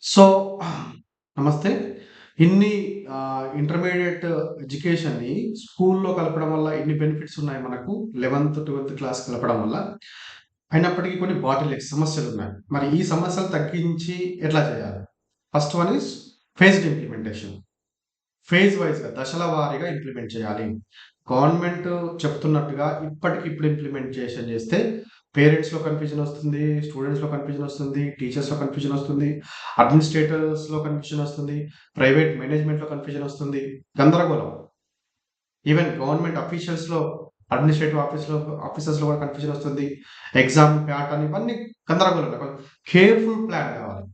So, నమస్తే. ఇన్ని intermediate ఎడ్యుకేషన్‌ని స్కూల్‌లో కలపడం వల్ల ఎన్ని బెనిఫిట్స్ ఉన్నాయి మనకు 11థ్, 12థ్ క్లాస్ కలపడం వల్ల. అయినప్పటికీ కొన్ని బాటిల్ సమస్యలున్నాయి. మరి ఈ సమస్యలు తగ్గించి ఎట్లా చేయాలి? First one is phased implementation. Phase వైస్‌గా దశల వారీగా ఇంప్లిమెంట్ చేయాలి. గవర్నమెంట్ చెప్తున్నట్టుగా ఇప్పటికిప్పుడు ఇంప్లిమెంటేషన్ చేస్తే పేరెంట్స్‌లో కన్‌ఫ్యూజన్ వస్తుంది, స్టూడెంట్స్‌లో కన్‌ఫ్యూజన్ వస్తుంది, టీచర్స్‌లో కన్‌ఫ్యూజన్ వస్తుంది, అడ్మినిస్ట్రేటర్స్‌లో కన్‌ఫ్యూజన్ వస్తుంది, ప్రైవేట్ మేనేజ్మెంట్‌లో కన్‌ఫ్యూజన్ వస్తుంది. గందరగోళం. ఈవెన్ గవర్నమెంట్ అఫీషియల్స్‌లో అడ్మినిస్ట్రేటివ్ ఆఫీసర్స్‌లో కూడా కన్‌ఫ్యూజన్ వస్తుంది. ఎగ్జామ్ ప్యాటర్న్ ఇవన్నీ గందరగోళం. కేర్‌ఫుల్ ప్లాన్ కావాలి.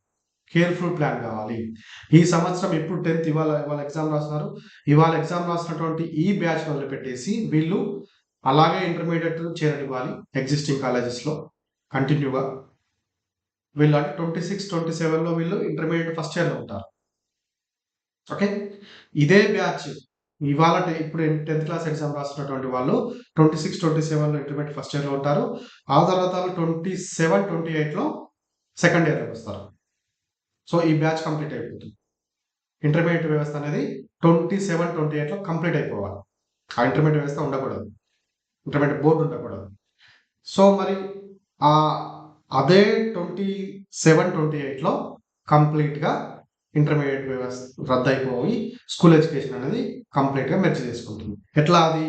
కేర్‌ఫుల్ ప్లాన్ కావాలి. ఈ సంవత్సరం ఇప్పుడు 10థ్ ఇవాళ ఇవాళ ఎగ్జామ్ రాస్తున్నారు. ఇవాళ ఎగ్జామ్ రాసినటువంటి ఈ బ్యాచ్ వదిలిపెట్టేసి వీళ్ళు అలాగే ఇంటర్మీడియేట్ చేరనివ్వాలి ఎగ్జిస్టింగ్ కాలేజెస్‌లో కంటిన్యూగా. వీళ్ళు అంటే 26, 27లో వీళ్ళు ఇంటర్మీడియేట్ ఫస్ట్ ఇయర్‌లో ఉంటారు. ఓకే. ఇదే బ్యాచ్ ఇవాళ ఇప్పుడు 10థ్ క్లాస్ ఎగ్జామ్ రాస్తున్నటువంటి వాళ్ళు 26, 27లో ఇంటర్మీడియేట్ ఫస్ట్ ఇయర్‌లో ఉంటారు. ఆ తర్వాత 27, 28లో సెకండ్ ఇయర్‌లోకి వస్తారు. సో, ఈ బ్యాచ్ కంప్లీట్ అయిపోతుంది. ఇంటర్మీడియేట్ వ్యవస్థ అనేది 27, 28లో కంప్లీట్ అయిపోవాలి. ఆ ఇంటర్మీడియేట్ వ్యవస్థ ఉండకూడదు. ఇంటర్మీడియేట్ బోర్డ్ ఉండకూడదు. సో, మరి ఆహ్, అదే 27, 28లో కంప్లీట్‌గా ఇంటర్మీడియేట్ వ్యవస్థ రద్దయిపోయి స్కూల్ ఎడ్యుకేషన్ అనేది కంప్లీట్‌గా మెర్జ్ చేసుకుంటుంది. ఎట్లా అది?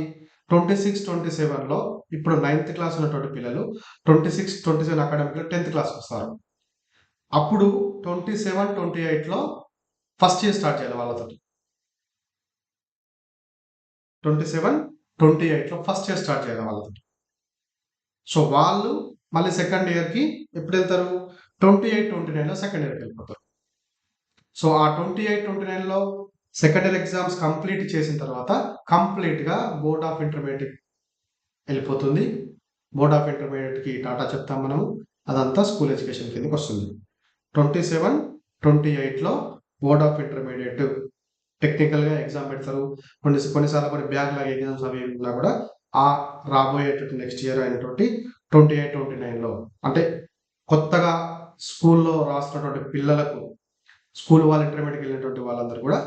26, 27లో ఇప్పుడు నైన్త్ క్లాస్ ఉన్నటువంటి పిల్లలు 26, 27 అకాడమిక్ ఇయర్ 10థ్ క్లాస్‌కొస్తారు. అప్పుడు 27, 28లో ఫస్ట్ ఇయర్ స్టార్ట్ చేయాలి వాళ్ళతోటి. 27, 28లో ఫస్ట్ ఇయర్ స్టార్ట్ చేయాలి వాళ్ళతోటి. సో, వాళ్ళు మళ్ళీ సెకండ్ ఇయర్‌కి ఎప్పుడెళ్తారు? 28, 29లో సెకండ్ ఇయర్‌కెళ్ళిపోతారు. సో, ఆ 28, 29లో సెకండ్ ఇయర్ ఎగ్జామ్స్ కంప్లీట్ చేసిన తర్వాత కంప్లీట్‌గా బోర్డ్ ఆఫ్ ఇంటర్మీడియేట్ ఎళ్ళిపోతుంది. బోర్డ్ ఆఫ్ ఇంటర్మీడియేట్‌కి టాటా చెప్తాం మనము. అదంతా స్కూల్ ఎడ్యుకేషన్ కిందకొస్తుంది. 27, 28లో బోర్డ్ ఆఫ్ ఇంటర్మీడియేట్ టెక్నికల్‌గా ఎగ్జామ్ పెడతారు. కొన్నిసార్లు కొన్ని బ్యాక్‌లాగ్ ఎగ్జామ్స్ అవి ఇవి ఉన్నా కూడా ఆ రాబోయేటటువంటి నెక్స్ట్ ఇయర్ అయినటువంటి 28, 29లో అంటే కొత్తగా స్కూల్‌లో రాస్తున్నటువంటి పిల్లలకు స్కూల్ వాళ్ళు ఇంటర్మీడియేట్‌కి వెళ్ళినటువంటి వాళ్ళందరూ కూడా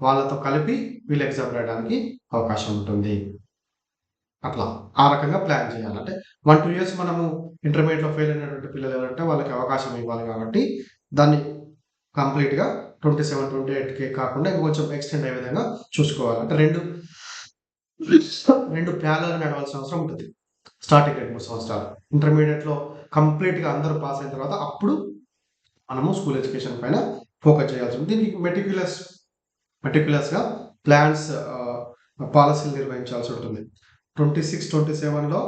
వాళ్ళతో కలిపి వీళ్ళు ఎగ్జామ్ రాయడానికి అవకాశం ఉంటుంది. అట్లా. ఆ రకంగా ప్లాన్ చేయాలి. అంటే 1, 2 ఇయర్స్ మనము ఇంటర్మీడియేట్‌లో ఫెయిల్ అయినటువంటి పిల్లలు ఎవరంటే వాళ్ళకి అవకాశం ఇవ్వాలి కాబట్టి దాన్ని కంప్లీట్‌గా 27, 28కే కాకుండా ఇంకొంచెం ఎక్స్‌టెండ్ అయ్యే విధంగా చూసుకోవాలి. అంటే 2 ప్యారలెల్‌గా నడవాల్సిన అవసరం ఉంటుంది. స్టార్టింగ్ 2, 3 సంవత్సరాలు. ఇంటర్మీడియేట్‌లో కంప్లీట్‌గా అందరూ పాస్ అయిన తర్వాత అప్పుడు మనము స్కూల్ ఎడ్యుకేషన్ పైన ఫోకస్ చేయాల్సి ఉంటుంది. దీనికి మెటిక్యులస్‌గా ప్లాన్స్ పాలిసీలు నిర్వహించాల్సి ఉంటుంది. 26, 27లో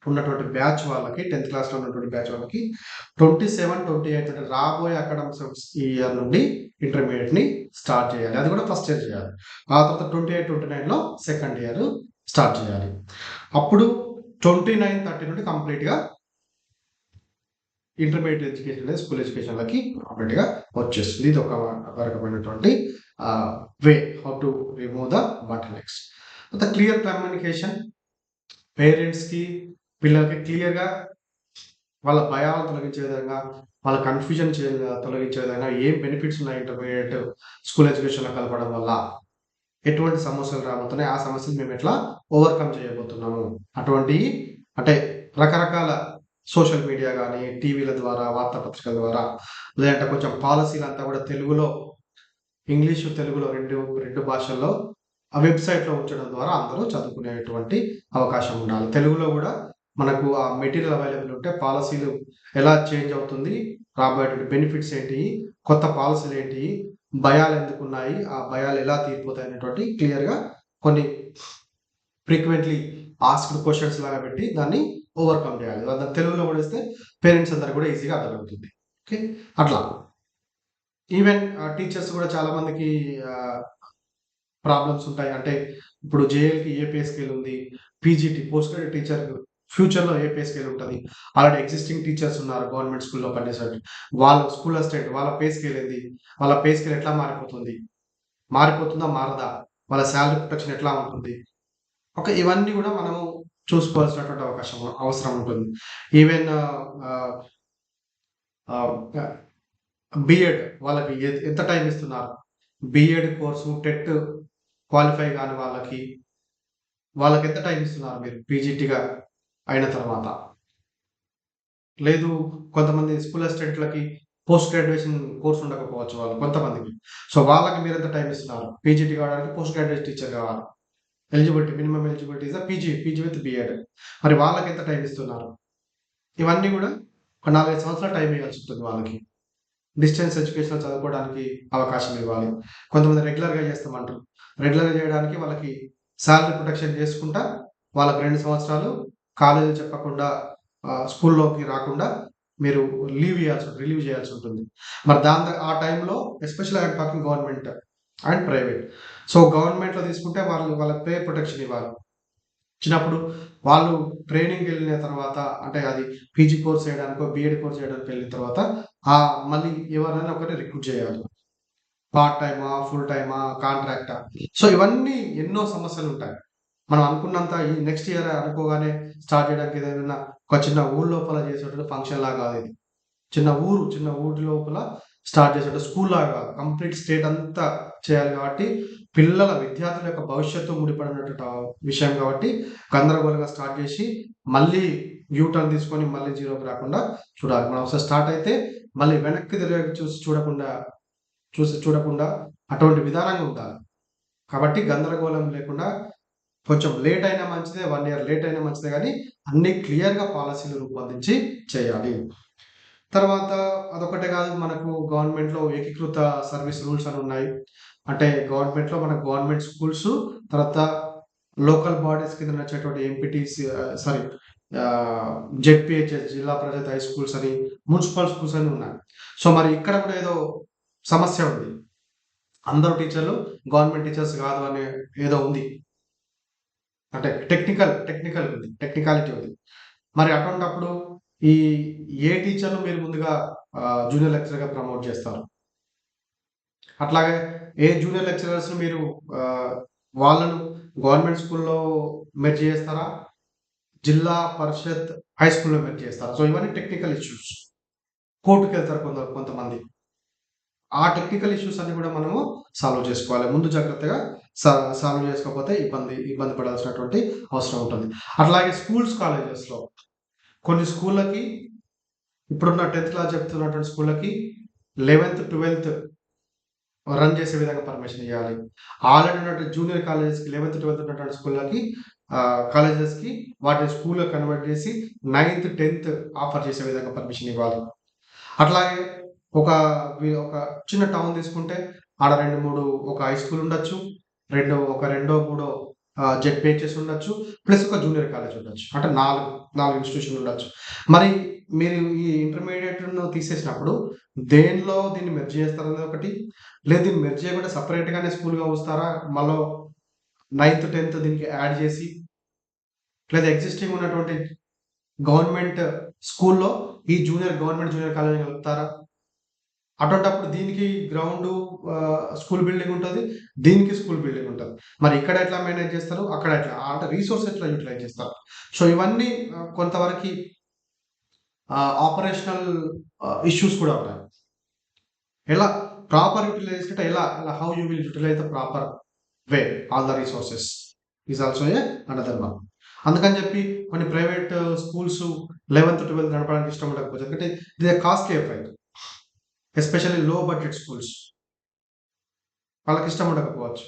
ఉన్నటువంటి బ్యాచ్ వాళ్ళకి 10థ్ క్లాస్‌లో ఉన్నటువంటి బ్యాచ్ వాళ్ళకి 27, 28 అంటే రాబోయే అకాడమిక్ ఇయర్ నుండి ఇంటర్మీడియేట్‌ని స్టార్ట్ చేయాలి. అది కూడా ఫస్ట్ ఇయర్ చేయాలి. ఆ తర్వాత 28, 29లో సెకండ్ ఇయర్ స్టార్ట్ చేయాలి. అప్పుడు 29, 30 నుండి కంప్లీట్‌గా ఇంటర్మీడియేట్ ఎడ్యుకేషన్ అనేది స్కూల్ ఎడ్యుకేషన్‌లకి కంప్లీట్‌గా వచ్చేస్తుంది. ఇది ఒక రకమైనటువంటి way how to remove the బాటిల్‌నెక్స్. తర్వాత క్లియర్ కమ్యూనికేషన్ పేరెంట్స్‌కి, పిల్లలకి క్లియర్‌గా వాళ్ళ భయాలను తొలగించే విధంగా, వాళ్ళ కన్‌ఫ్యూజన్ తొలగించే విధంగా ఏం బెనిఫిట్స్ ఉన్నాయి ఇంటర్మీడియేట్ స్కూల్ ఎడ్యుకేషన్‌లో కలపడం వల్ల? ఎటువంటి సమస్యలు రాబోతున్నాయి? ఆ సమస్యలు మేము ఎట్లా ఓవర్‌కమ్ చేయబోతున్నాము? అటువంటియి అంటే రకరకాల సోషల్ మీడియా గాని, టీవీల ద్వారా, వార్తాపత్రికల ద్వారా లేదంటే కొంచెం పాలిసీలంతా కూడా తెలుగులో ఇంగ్లీషు, తెలుగులో 2 భాషల్లో ఆ వెబ్‌సైట్‌లో ఉంచడం ద్వారా అందరూ చదువుకునేటువంటి అవకాశం ఉండాలి. తెలుగులో గూడా మనకు ఆ మెటీరియల్ అవైలబుల్ ఉంటే పాలిసీలు ఎలా చేంజ్ అవుతుంది? రాబోయేటువంటి బెనిఫిట్స్ ఏంటి? కొత్త పాలిసీలేంటి? భయాలెందుకున్నాయి? ఆ భయాలు ఎలా తీరిపోతాయి? అనేటువంటి క్లియర్‌గా కొన్ని ఫ్రీక్వెంట్‌లీ ఆస్క్డ్ క్వెషన్స్ లాగా పెట్టి దాన్ని ఓవర్‌కమ్ చేయాలి. దాన్ని తెలుగులో గూడా ఇస్తే పేరెంట్స్ అందరికి కూడా ఈజీగా అర్థమవుతుంది. ఓకే. అట్లా. ఈవెన్ టీచర్స్ గూడా చాలా మందికి ఆహ్ ప్రాబ్లమ్స్ ఉంటాయి. అంటే ఇప్పుడు జేఎల్‌కి ఏ పే స్కేల్ ఉంది. పీజీటీ పోస్ట్ గ్రాడ్యుయేట్ టీచర్ ఫ్యూచర్‌లో ఏ పే స్కేల్ ఉంటది. ఆల్రెడీ ఎగ్జిస్టింగ్ టీచర్స్ ఉన్నారు గవర్నమెంట్ స్కూల్‌లో పనిచేసేవాళ్ళు. వాళ్ళ స్కూల్ అసిస్టెంట్ వాళ్ళ పే స్కేల్ ఏంది? వాళ్ళ పే స్కేల్ ఎట్లా మారిపోతుంది? మారిపోతుందా? మారదా? వాళ్ళ సాలరీ ప్రొటెక్షన్ ఎట్లా ఉంటుంది? ఓకే. ఇవన్నీ గూడా మనము చూసుకోవాల్సినటువంటి అవసరం ఉంటుంది. ఈవెన్ ఆహ్, ఆహ్, బీఎడ్ వాళ్ళకి ఎంత టైం ఇస్తున్నారు? బీఎడ్ కోర్సు టెట్ క్వాలిఫై కాని వాళ్ళకి ఎంత టైం ఇస్తున్నారు మీరు పీజీటీగా అయిన తర్వాత? లేదు, కొంతమంది స్కూల్ అసిస్టెంట్లకి పోస్ట్ గ్రాడ్యుయేషన్ కోర్స్ ఉండకపోవచ్చు వాళ్ళు కొంతమందికి. సో వాళ్ళకి మీరు ఎంత టైం ఇస్తున్నారు? పీజీటీ కావడానికి పోస్ట్ గ్రాడ్యుయేట్ టీచర్ కావాలి. Eligibility, minimum eligibility is PG with BEd. మరి వాళ్ళకి ఎంత టైం ఇస్తున్నారు? ఇవన్నీ కూడా ఒక 4-5 సంవత్సరాలు టైం ఇవ్వాల్సి ఉంటుంది వాళ్ళకి. డిస్టెన్స్ ఎడ్యుకేషన్‌లో చదువుకోవడానికి అవకాశం ఇవ్వాలి. కొంతమంది రెగ్యులర్‌గా చేస్తామంటారు. రెగ్యులర్‌గా చేయడానికి వాళ్ళకి సాలరీ ప్రొటెక్షన్ చేసుకుంటా, వాళ్ళకి 2 సంవత్సరాలు కాలేజీలు చెప్పకుండా స్కూల్లోకి రాకుండా మీరు రిలీవ్ చేయాల్సి ఉంటుంది. మరి ఆ టైంలో especially I'm talking government and private. So గవర్నమెంట్‌లో తీసుకుంటే వాళ్ళకి పే ప్రొటెక్షన్ ఇవ్వాలి. ఇచ్చినప్పుడు వాళ్ళు ట్రైనింగ్‌కి వెళ్ళిన తర్వాత, అంటే అది పీజీ కోర్స్ చేయడానికో, బీఎడ్ కోర్స్ చేయడానికి వెళ్ళిన తర్వాత మళ్ళీ ఎవరైనా ఒకరిని రిక్రూట్ చేయాలి. పార్ట్ టైమా? ఫుల్ టైమా? కాంట్రాక్టా? సో ఇవన్నీ ఎన్నో సమస్యలుంటాయి. మనం అనుకున్నంత ఈ నెక్స్ట్ ఇయర్ అనుకోగానే స్టార్ట్ చేయడానికి ఏదైనా ఒక చిన్న ఊరు లోపల చేసేటువంటి ఫంక్షన్‌లాగా కాదు ఇది. చిన్న ఊరి లోపల స్టార్ట్ చేసేట స్కూల్‌లాగా కాదు. కంప్లీట్ స్టేట్ అంతా చేయాలి కాబట్టి, విద్యార్థుల యొక్క భవిష్యత్తు ముడిపడినటువంటి విషయం కాబట్టి, గందరగోళంగా స్టార్ట్ చేసి, మళ్ళీ యూ టర్న్ తీసుకొని మళ్ళీ జీరోకి రాకుండా చూడాలి. మనం ఒకసారి స్టార్ట్ అయితే మళ్ళీ వెనక్కి తిరిగి చూడకుండా అటువంటి విధానంగా ఉండాలి. కాబట్టి గందరగోళం లేకుండా, కొంచెం లేట్ అయినా మంచిదే, 1 ఇయర్ లేట్ అయినా మంచిదే గానీ, అన్నీ క్లియర్‌గా పాలిసీలు రూపొందించి చేయాలి. తర్వాత అదొక్కటే కాదు, మనకు గవర్నమెంట్‌లో ఏకీకృత సర్వీస్ రూల్స్ అని ఉన్నాయి. అంటే గవర్నమెంట్‌లో మనకు గవర్నమెంట్ స్కూల్స్, తర్వాత లోకల్ బాడీస్ కింద నడిచేటువంటి ఎంపీటీసీ సారీ జెడ్పీహెచ్ఎస్ జిల్లా పరిషత్ హై స్కూల్స్ అని, మున్సిపల్ స్కూల్స్ అని ఉన్నాయి. సో మరి ఇక్కడ కూడా ఏదో సమస్య ఉంది. అందరూ టీచర్లు గవర్నమెంట్ టీచర్స్ కాదు అనే ఏదో ఉంది. అంటే టెక్నికాలిటీ ఉంది. మరి అటువంటప్పుడు ఈ ఏ టీచర్‌ను మీరు ముందుగా జూనియర్ లెక్చరర్‌గా ప్రమోట్ చేస్తారు? అట్లాగే ఏ జూనియర్ లెక్చరర్స్‌ని మీరు వాళ్ళను గవర్నమెంట్ స్కూల్‌లో మెర్జ్ చేస్తారా? జిల్లా పరిషత్ హై స్కూల్‌లో మెర్జ్ చేస్తారా? సో ఇవన్నీ టెక్నికల్ ఇష్యూస్. కోర్ట్‌కెళ్తారు కొంతమంది. ఆ టెక్నికల్ ఇష్యూస్ అన్ని కూడా మనము సాల్వ్ చేసుకోవాలి. ముందు జాగ్రత్తగా సాల్వ్ చేసుకోకపోతే ఇబ్బంది పడాల్సినటువంటి అవసరం ఉంటుంది. అట్లాగే స్కూల్స్, కాలేజెస్‌లో కొన్ని స్కూళ్ళకి ఇప్పుడున్న 10థ్ క్లాస్ చెప్తున్నటువంటి స్కూళ్ళకి 11థ్, 12థ్ రన్ చేసే విధంగా పర్మిషన్ ఇయ్యాలి. ఆల్రెడీ ఉన్నటువంటి జూనియర్ కాలేజెస్‌కి 11థ్, 12థ్ ఉన్నటువంటి స్కూళ్ళకి కాలేజెస్‌కి వాటిని స్కూల్‌గా కన్వర్ట్ చేసి 9థ్, 10థ్ ఆఫర్ చేసే విధంగా పర్మిషన్ ఇవ్వాలి. అట్లాగే ఒక ఒక చిన్న టౌన్ తీసుకుంటే ఆడ 2, 3 ఒక హై స్కూల్ ఉండొచ్చు. రెండో మూడో జెడ్పీహెచ్ఎస్ ఉండొచ్చు. ప్లస్ ఒక జూనియర్ కాలేజ్ ఉండొచ్చు. అంటే 4 ఇన్‌స్టిట్యూషన్‌లు ఉండొచ్చు. మరి మీరు ఈ ఇంటర్మీడియేట్‌ను తీసేసినప్పుడు దేనిలో దీన్ని మెర్జ్ చేస్తారనేది ఒకటి. లేదు, దీన్ని మెర్జ్ చేయకుండా సెపరేట్‌గానే స్కూల్‌గా ఉంచుతారా? మళ్ళా 9థ్, 10థ్ దీనికి యాడ్ చేసి, లేదా ఎగ్జిస్టింగ్ ఉన్నటువంటి గవర్నమెంట్ స్కూల్‌లో ఈ గవర్నమెంట్ జూనియర్ కాలేజ్ కలుపుతారా? అటువంటప్పుడు దీనికి గ్రౌండు స్కూల్ బిల్డింగ్ ఉంటది. దీనికి స్కూల్ బిల్డింగ్ ఉంటది. మరి ఇక్కడ ఎట్లా మేనేజ్ చేస్తారు? అక్కడ ఎట్లా? అంటే రిసోర్స్ ఎట్లా యుటిలైజ్ చేస్తారు? సో ఇవన్నీ కొంతవరకి ఆపరేషనల్ ఇష్యూస్ కూడా ఉన్నాయి. ఎలా ప్రాపర్ యుటిలైజేషన్ అంటే how you will utilize the proper way all the resources is also another one. అందుకని చెప్పి కొన్ని ప్రైవేట్ స్కూల్స్ 11థ్, 12థ్ నడపడానికి ఇష్టం ఉండకపోవచ్చు. ఎందుకంటే ఇది కాస్ట్లీ అఫైర్. ఎస్పెషల్లీ లో బడ్జెట్ స్కూల్స్. వాళ్ళకి ఇష్టం ఉండకపోవచ్చు.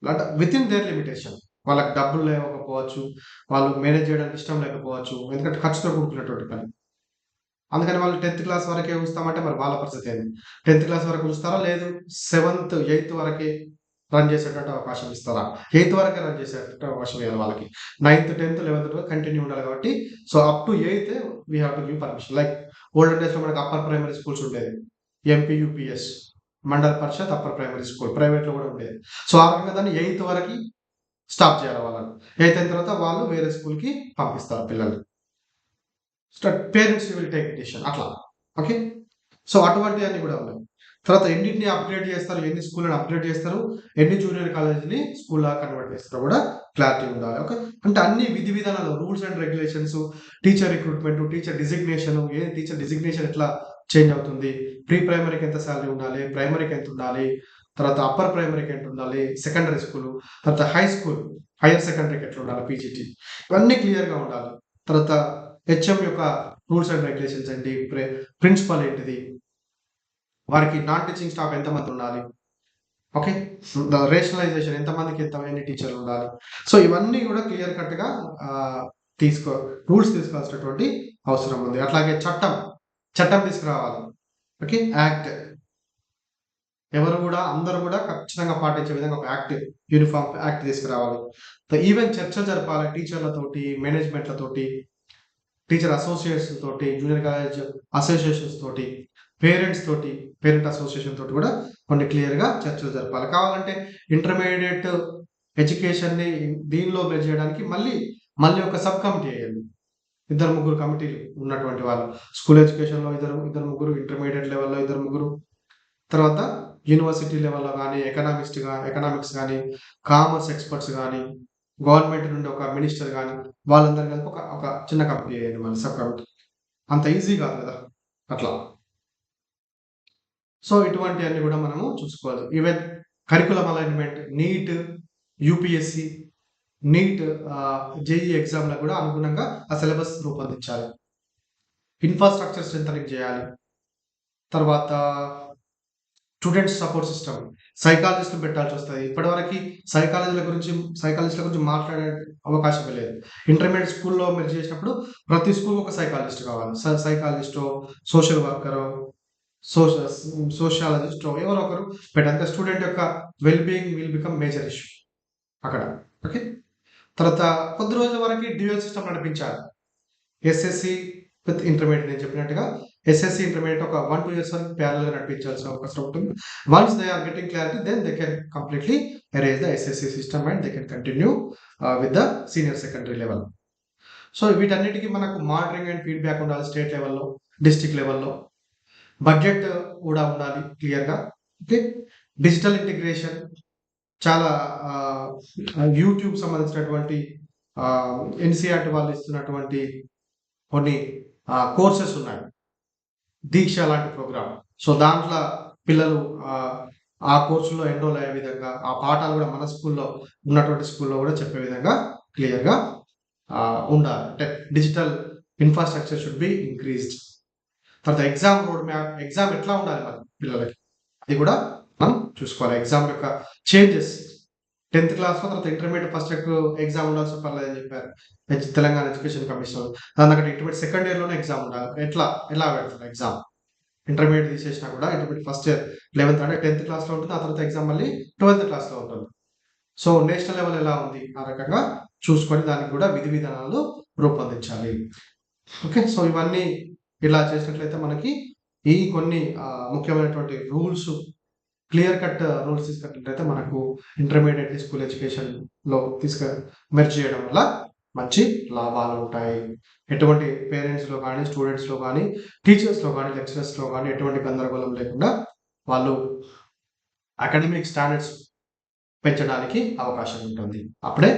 అంటే వితిన్ దేర్ లిమిటేషన్. వాళ్ళకి డబ్బులు లేకపోవచ్చు. వాళ్ళు మేనేజ్ చేయడానికి ఇష్టం లేకపోవచ్చు. ఎందుకంటే ఖర్చుతో కూడుకున్నటువంటి పని. అందుకని వాళ్ళు 10థ్ క్లాస్ వరకే ఉంచుతామంటే మరి వాళ్ళ పరిస్థితి ఏంది? 10థ్ క్లాస్ వరకు ఉంచుతారా? లేదు, 7థ్, 8థ్ వరకే రన్ చేసేటట్టు అవకాశం ఇస్తారా? 8థ్ వరకే రన్ చేసేటట్టు అవకాశం ఇవ్వాలి వాళ్ళకి. 9థ్, 10థ్, 11థ్ కంటిన్యూ ఉండాలి కాబట్టి, సో అప్ టు 8థ్ we have to give permission. Like olden డేస్‌లో మనకు అప్పర్ ప్రైమరీ స్కూల్స్ ఉండేది. MPUPS Mandal Parishad upper primary school ప్రైవేట్‌లో కూడా ఉండేది. సో ఆ రకంగా దాన్ని 8థ్ వరకి స్టాప్ చేయాలి వాళ్ళని. 8థ్ అయిన తర్వాత వాళ్ళు వేరే స్కూల్‌కి పంపిస్తారు పిల్లల్ని. పేరెంట్స్ విల్ టేక్ డిసిషన్ అట్లా. ఓకే. సో అటువంటివన్నీ కూడా ఉన్నాయి. తర్వాత ఎన్నిటిని అప్‌గ్రేడ్ చేస్తారు? ఎన్ని స్కూల్‌లని అప్‌గ్రేడ్ చేస్తారు? ఎన్ని జూనియర్ కాలేజ్‌ని స్కూల్‌లాగా కన్వర్ట్ చేస్తారో కూడా క్లారిటీ ఉండాలి. ఓకే. అంటే అన్ని విధి విధానాలు, rules and regulations, teacher recruitment, teacher designation ఎట్లా చేంజ్ అవుతుంది. ప్రీ ప్రైమరీకి ఎంత సాలరీ ఉండాలి, ప్రైమరీకి ఎంత ఉండాలి, తర్వాత అప్పర్ ప్రైమరీకి ఎంత ఉండాలి, సెకండరీ స్కూలు, తర్వాత హై స్కూల్, హైయర్ సెకండరీకి ఎట్లా ఉండాలి, పీజీటీ ఇవన్నీ క్లియర్‌గా ఉండాలి. తర్వాత హెచ్ఎం యొక్క రూల్స్ అండ్ రెగ్యులేషన్స్ ఏంటి, ప్రిన్సిపల్ ఏంటిది, వారికి నాన్ టీచింగ్ స్టాఫ్ ఎంతమంది ఉండాలి, ఓకే. రేషనలైజేషన్ ఎన్ని టీచర్లు ఉండాలి. సో ఇవన్నీ కూడా క్లియర్ కట్‌గా ఆహ్, రూల్స్ తీసుకోవాల్సినటువంటి అవసరం ఉంది. అట్లాగే చట్టం తీసుకురావాలి. ఓకే. యాక్ట్ అందరూ కూడా ఖచ్చితంగా పాటించే విధంగా ఒక యూనిఫార్మ్ యాక్ట్ తీసుకురావాలి. ఈవెన్ చర్చలు జరపాలి టీచర్లతోటి, మేనేజ్మెంట్‌లతోటి, టీచర్ అసోసియేట్స్ తోటి, జూనియర్ కాలేజ్ అసోసియేషన్స్ తోటి, పేరెంట్ అసోసియేషన్ తోటి కూడా కొన్ని క్లియర్‌గా చర్చలు జరపాలి. కావాలంటే ఇంటర్మీడియేట్ ఎడ్యుకేషన్‌ని దీనిలో మెర్జ్ చేయడానికి మళ్ళీ ఒక సబ్ కమిటీ ఎయ్యాలి. ఇద్దరు, ముగ్గురు కమిటీలు ఉన్నటువంటి వాళ్ళు. స్కూల్ ఎడ్యుకేషన్‌లో ఇద్దరు ముగ్గురు, ఇంటర్మీడియేట్ లెవెల్‌లో ఇద్దరు, ముగ్గురు, తర్వాత యూనివర్సిటీ లెవెల్‌లో గానీ, ఎకనామిక్స్ గానీ, కామర్స్ ఎక్స్‌పర్ట్స్ గానీ, గవర్నమెంట్ నుండి ఒక మినిస్టర్ గానీ, వాళ్ళందరూ కలిపి ఒక చిన్న కమిటీ ఎయ్యాలి మళ్ళీ సబ్ కమిటీ. అంత ఈజీ కాదు కదా! అట్లా. సో ఇటువంటియన్నీ కూడా మనము చూసుకోవాలి. Even curriculum alignment, NEET, UPSC, NEET JEE ఎగ్జామ్‌లకు కూడా అనుగుణంగా ఆ సిలబస్ రూపొందించాలి. ఇన్‌ఫ్రాస్ట్రక్చర్ స్ట్రెంథెనింగ్ చేయాలి. తర్వాత స్టూడెంట్స్ సపోర్ట్ సిస్టమ్, సైకాలజిస్ట్‌ని పెట్టాల్సొస్తది. ఇప్పటివరకి సైకాలజిస్ట్‌ల గురించి మాట్లాడే అవకాశమే లేదు. ఇంటర్మీడియేట్ స్కూల్‌లో మీరు చేసినప్పుడు ప్రతి స్కూల్‌కి ఒక సైకాలజిస్ట్ కావాలి. సైకాలజిస్టో, సోషల్ వర్కరో, సోష సోషియాలజిస్టో ఎవరో ఒకరు పెట్టాలి. స్టూడెంట్ యొక్క well being will become major issue అక్కడ. ఓకే. తర్వాత కొద్ది రోజుల వరకి డ్యూయల్ సిస్టమ్ నడిపించాలి. ఎస్ఎస్‌సి విత్ ఇంటర్మీడియేట్ నేను చెప్పినట్టుగా ఎస్ఎస్‌సి, ఇంటర్మీడియేట్ ఒక 1, 2 ఇయర్స్ వరకు ప్యారలెల్‌గా నడిపించాల్సిన అవకాశం ఉంటుంది. Once they are getting clarity then they can completely erase the SSC system and they can continue with the senior secondary level. So వీటన్నిటికి మనకు మానిటరింగ్ అండ్ ఫీడ్‌బ్యాక్ ఉండాలి స్టేట్ లెవెల్‌లో, డిస్ట్రిక్ట్ లెవెల్‌లో. బడ్జెట్ కూడా ఉండాలి క్లియర్‌గా. ఓకే. డిజిటల్ ఇంటిగ్రేషన్ చాలా YouTube సంబంధించినటువంటి ఎన్‌సీఈఆర్‌టీ వాళ్ళు ఇస్తున్నటువంటి కొన్ని కోర్సెస్ ఉన్నాయి. దీక్ష లాంటి ప్రోగ్రామ్. సో దాంట్లో పిల్లలు ఆ కోర్సులో ఎన్రోల్ అయ్యే విధంగా, ఆ పాఠాలు కూడా మన ఉన్నటువంటి స్కూల్‌లో కూడా చెప్పే విధంగా క్లియర్‌గా ఉండాలి. అంటే digital infrastructure should be increased. తర్వాత ఎగ్జామ్ ఎట్లా ఉండాలి మరి పిల్లలకి? అది కూడా మనం చూసుకోవాలి. ఎగ్జామ్ యొక్క చేంజెస్ 10థ్ క్లాస్‌లో తర్వాత ఇంటర్మీడియేట్ ఫస్ట్ ఎగ్జామ్ ఉండాల్సిన పర్లేదని చెప్పారు. Telangana education commission. దాని ఇంటర్మీడియేట్ సెకండ్ ఇయర్‌లోనే ఎగ్జామ్ ఉండాలి. ఎలా పెడతారు ఎగ్జామ్? ఇంటర్మీడియేట్ తీసేసినా కూడా ఇంటర్మీడియేట్ ఫస్ట్ ఇయర్ 11థ్ అంటే 10థ్ క్లాస్‌లో ఉంటుంది. ఆ తర్వాత ఎగ్జామ్ మళ్ళీ 12థ్ క్లాస్‌లో ఉంటుంది. సో నేషనల్ లెవెల్ ఎలా ఉంది? ఆ రకంగా చూసుకొని దానికి కూడా విధి విధానాలు రూపొందించాలి. ఓకే. సో ఇవన్నీ ఇలా చేసినట్లయితే మనకి ఈ కొన్ని ముఖ్యమైనటువంటి క్లియర్ కట్ రూల్స్ తీసుకున్నట్లయితే మనకు ఇంటర్మీడియట్ స్కూల్ ఎడ్యుకేషన్‌లో మెర్జ్ చేయడం వల్ల మంచి లాభాలు ఉంటాయి. ఎటువంటి పేరెంట్స్‌లో గానీ, స్టూడెంట్స్‌లో గానీ, టీచర్స్‌లో గానీ, లెక్చరర్స్‌లో గానీ ఎటువంటి గందరగోళం లేకుండా వాళ్ళు అకాడమిక్ స్టాండర్డ్స్ పెంచడానికి అవకాశం ఉంటుంది. అప్పుడే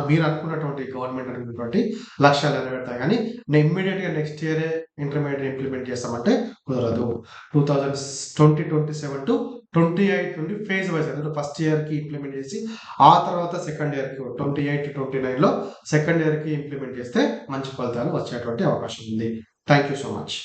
మీరు అనుకున్నటువంటి గవర్నమెంట్ అనుకున్నటువంటి లక్ష్యాలు నెరవేరుతాయి గానీ, ఇమ్మీడియేట్‌గా నెక్స్ట్ ఇయరే ఇంటర్మీడియేట్ ఇంప్లిమెంట్ చేస్తామంటే కుదరదు. 2027 టు 28 నుండి ఫేజ్ వైస్ అంటే ఫస్ట్ ఇయర్‌కి ఇంప్లిమెంట్ చేసి, ఆ తర్వాత సెకండ్ ఇయర్‌కి 28-29లో సెకండ్ ఇయర్‌కి ఇంప్లిమెంట్ చేస్తే మంచి ఫలితాలు వచ్చేటువంటి అవకాశం ఉంది. Thank you so much.